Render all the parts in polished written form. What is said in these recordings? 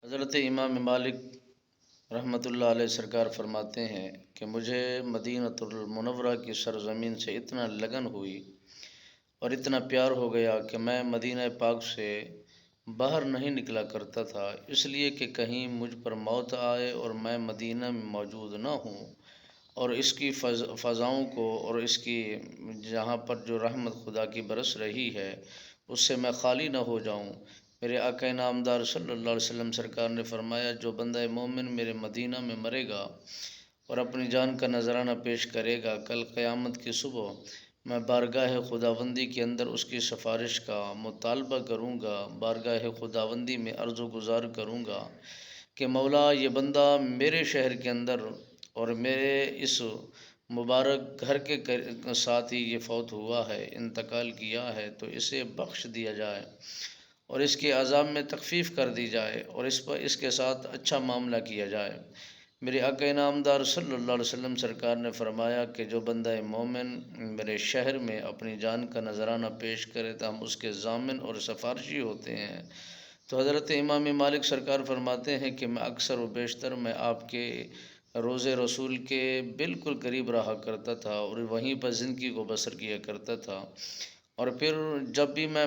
حضرت امام مالک رحمۃ اللہ علیہ سرکار فرماتے ہیں کہ مجھے مدینۃ المنورہ کی سرزمین سے اتنا لگن ہوئی اور اتنا پیار ہو گیا کہ میں مدینہ پاک سے باہر نہیں نکلا کرتا تھا، اس لیے کہ کہیں مجھ پر موت آئے اور میں مدینہ میں موجود نہ ہوں، اور اس کی فضاؤں کو اور اس کی جہاں پر جو رحمت خدا کی برس رہی ہے اس سے میں خالی نہ ہو جاؤں۔ میرے آقا نامدار صلی اللہ علیہ وسلم سرکار نے فرمایا، جو بندہ مومن میرے مدینہ میں مرے گا اور اپنی جان کا نذرانہ پیش کرے گا، کل قیامت کی صبح میں بارگاہ خداوندی کے اندر اس کی سفارش کا مطالبہ کروں گا، بارگاہ خداوندی میں عرض و گزار کروں گا کہ مولا، یہ بندہ میرے شہر کے اندر اور میرے اس مبارک گھر کے ساتھ ہی یہ فوت ہوا ہے، انتقال کیا ہے، تو اسے بخش دیا جائے اور اس کے عذاب میں تخفیف کر دی جائے اور اس کے ساتھ اچھا معاملہ کیا جائے۔ میرے آقا نامدار صلی اللہ علیہ وسلم سرکار نے فرمایا کہ جو بندہ مومن میرے شہر میں اپنی جان کا نذرانہ پیش کرے تو ہم اس کے ضامن اور سفارشی ہوتے ہیں۔ تو حضرت امام مالک سرکار فرماتے ہیں کہ میں اکثر و بیشتر میں آپ کے روضے رسول کے بالکل قریب رہا کرتا تھا اور وہیں پر زندگی کو بسر کیا کرتا تھا، اور پھر جب بھی میں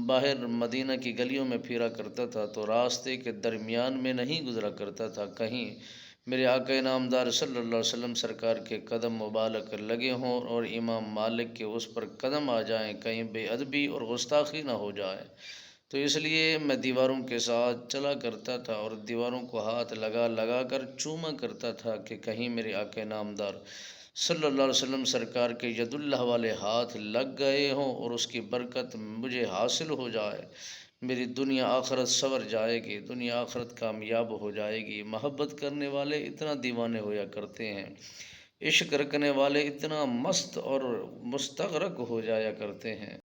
باہر مدینہ کی گلیوں میں پھرا کرتا تھا تو راستے کے درمیان میں نہیں گزرا کرتا تھا، کہیں میرے آقا نامدار صلی اللہ علیہ وسلم سرکار کے قدم مبارک لگے ہوں اور امام مالک کے اس پر قدم آ جائیں، کہیں بے ادبی اور گستاخی نہ ہو جائے۔ تو اس لیے میں دیواروں کے ساتھ چلا کرتا تھا اور دیواروں کو ہاتھ لگا لگا کر چوما کرتا تھا کہ کہیں میرے آقا نامدار صلی اللہ علیہ وسلم سرکار کے ید اللہ والے ہاتھ لگ گئے ہوں اور اس کی برکت مجھے حاصل ہو جائے، میری دنیا آخرت سنور جائے گی، دنیا آخرت کامیاب ہو جائے گی۔ محبت کرنے والے اتنا دیوانے ہویا کرتے ہیں، عشق رکھنے والے اتنا مست اور مستغرق ہو جایا کرتے ہیں۔